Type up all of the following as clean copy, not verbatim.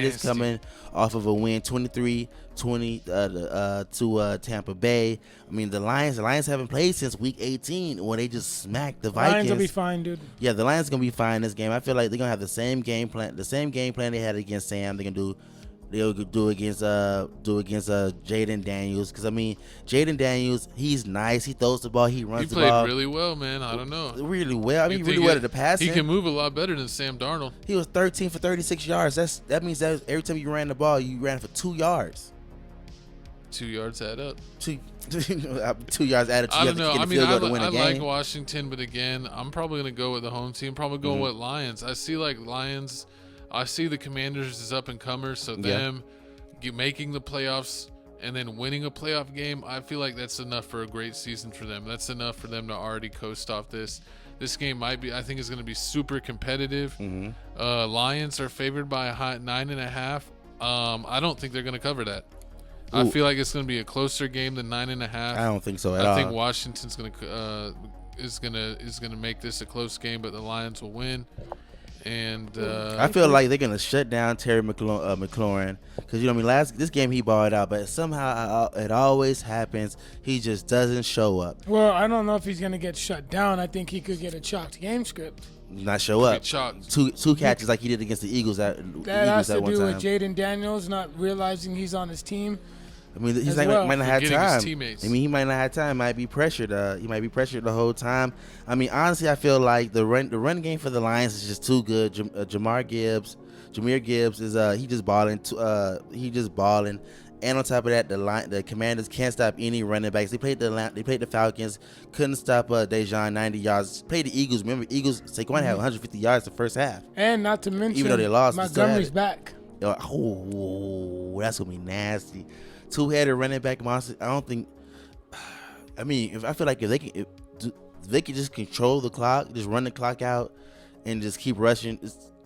It's coming off of a win 23-20 to Tampa Bay. I mean, the Lions haven't played since week 18 when they just smacked the Vikings. Lions will be fine, dude. Yeah, the Lions going to be fine this game. I feel like they're going to have the same game plan they had against Sam. They'll do against Jayden Daniels, because I mean Jayden Daniels, he's nice. He throws the ball. He runs the ball. He played really well, man. I don't know. Really well. I mean, really well at the passing. He can move a lot better than Sam Darnold. He was 13 for 36 yards. That means that every time you ran the ball, you ran for 2 yards. 2 yards add up. 2 yards added. I don't know. I mean, I like game. Washington, but again, I'm probably gonna go with the home team. Probably going with Lions. I see Lions. I see the Commanders as up and comers, so them making the playoffs and then winning a playoff game, I feel like that's enough for a great season for them. That's enough for them to already coast off this. This game I think is going to be super competitive. Lions are favored by a high 9.5. I don't think they're going to cover that. Ooh. I feel like it's going to be a closer game than 9.5. I don't think so at all. I think Washington's going to is going to make this a close game, but the Lions will win. And I feel like they're gonna shut down Terry McLaurin, because this game he balled out, but somehow it always happens. He just doesn't show up. Well, I don't know if he's gonna get shut down. I think he could get a chalked game script. Not show up. Two catches like he did against the Eagles. That has to do with Jayden Daniels not realizing he's on his team. I mean, might not have time. I mean, he might not have time. Might be pressured. He might be pressured the whole time. I mean, honestly, I feel like the run game for the Lions is just too good. Jahmyr Gibbs is he just balling. And on top of that, the Commanders can't stop any running backs. They played the Falcons, couldn't stop Dejan 90 yards. Played the Eagles. Remember, Saquon had 150 yards the first half. And not to mention, even though they lost, Montgomery's back. Oh, that's gonna be nasty. Two-headed running back monster. I don't think. I mean, I feel like if they can just control the clock, just run the clock out, and just keep rushing.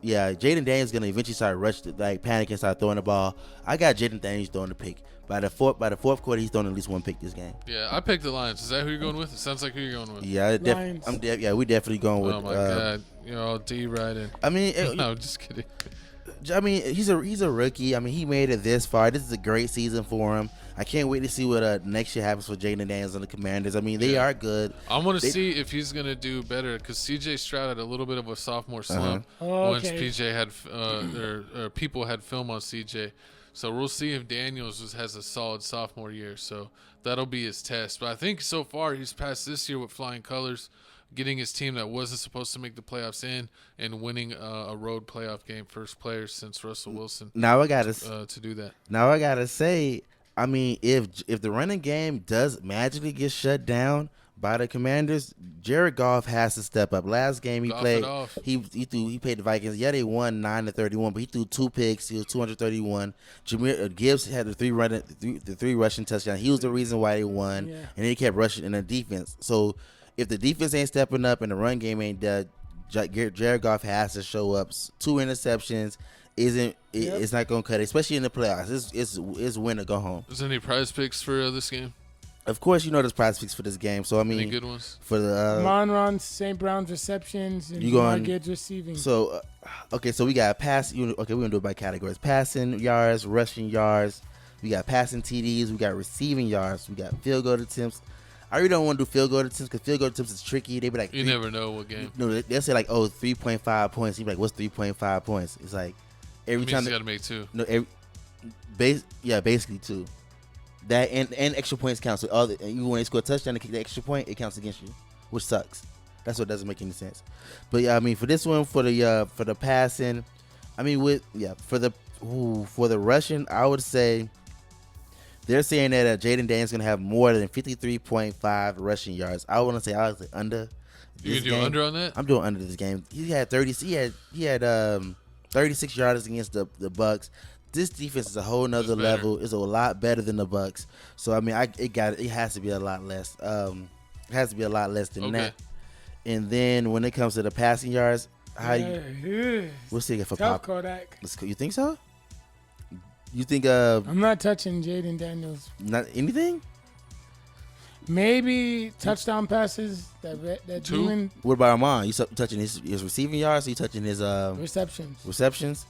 Jayden Daniels gonna eventually start rushing, panic and start throwing the ball. I got Jayden Daniels throwing the pick. By the fourth quarter, he's throwing at least one pick this game. Yeah, I picked the Lions. Is that who you're going with? It sounds like who you're going with. Yeah, we definitely going with. Oh my God, you're all D riding. I mean, no, just kidding. I mean, he's a rookie. I mean, he made it this far. This is a great season for him. I can't wait to see what next year happens for Jayden Daniels and the Commanders. I mean, they are good. I want to see if he's going to do better, because C.J. Stroud had a little bit of a sophomore slump once PJ had or people had film on C.J. So we'll see if Daniels has a solid sophomore year. So that'll be his test. But I think so far he's passed this year with flying colors, getting his team that wasn't supposed to make the playoffs in and winning a road playoff game, first player since Russell Wilson. Now I gotta to do that. Now I gotta say, I mean, if the running game does magically get shut down by the Commanders, Jared Goff has to step up. Last game he played, he played the Vikings. Yeah, they won 9-31, but he threw 2 picks. He was 231. Jahmyr Gibbs had the three rushing touchdowns. He was the reason why they won, and he kept rushing in the defense. So if the defense ain't stepping up and the run game ain't done, Jared Goff has to show up. 2 interceptions it's not gonna cut it, especially in the playoffs. It's win or go home. Is there any prize picks for this game? Of course, there's prize picks for this game. So I mean, any good ones for the Monron, St. Brown's receptions, and Gibbs receiving. So so we got we're gonna do it by categories: passing yards, rushing yards. We got passing TDs. We got receiving yards. We got field goal attempts. I really don't want to do field goal attempts, because field goal attempts is tricky. They be like, you never know what game. No, they'll say like, 3.5 points. You be like, what's 3.5 points? It's like every time you got to make 2. No, basically 2. That and extra points count. So even when they score a touchdown and kick the extra point, it counts against you, which sucks. That's what doesn't make any sense. But yeah, I mean, for this one, for the passing, I mean, for the rushing, I would say they're saying that Jayden Daniels is gonna have more than 53.5 rushing yards. I want to say under. You can do under on that? I'm doing under this game. He had 30. He had 36 yards against the Bucks. This defense is a whole nother level. It's a lot better than the Bucks. So I mean, it has to be a lot less. It has to be a lot less than that. And then when it comes to the passing yards, we'll see if Kodak. You think so? You think I'm not touching Jayden Daniels. Not anything? Maybe touchdown passes that 2. demon. What about Armand? You touching his receiving yards, or you touching his receptions? Receptions?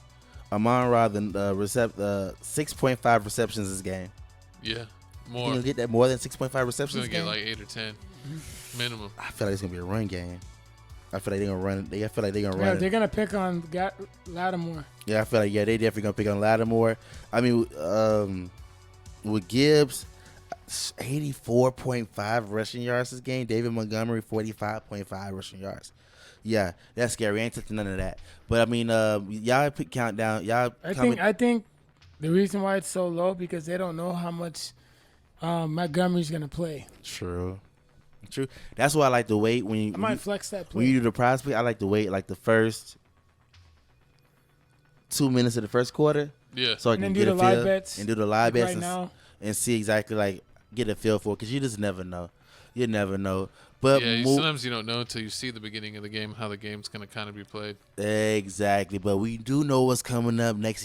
Amon-Ra, the 6.5 receptions this game. Yeah, more. You gonna get that more than 6.5 receptions? He's gonna get like 8 or 10 minimum. I feel like it's gonna be a run game. I feel like they're gonna run. I feel like they're gonna run. Yeah, they're gonna pick on Lattimore. Yeah, I feel like they definitely gonna pick on Lattimore. I mean, with Gibbs, 84.5 rushing yards this game. David Montgomery, 45.5 rushing yards. Yeah, that's scary. I ain't touching none of that. But I mean, y'all pick countdown. I think the reason why it's so low because they don't know how much Montgomery's gonna play. True. That's why I like to wait when you. I might flex that play. When you do the prize pick, I like to wait like the first 2 minutes of the first quarter. Yeah. So I can get a feel and do the live bets right now and see exactly get a feel for it because you just never know. You never know. But sometimes you don't know until you see the beginning of the game how the game's gonna kind of be played. Exactly. But we do know what's coming up next.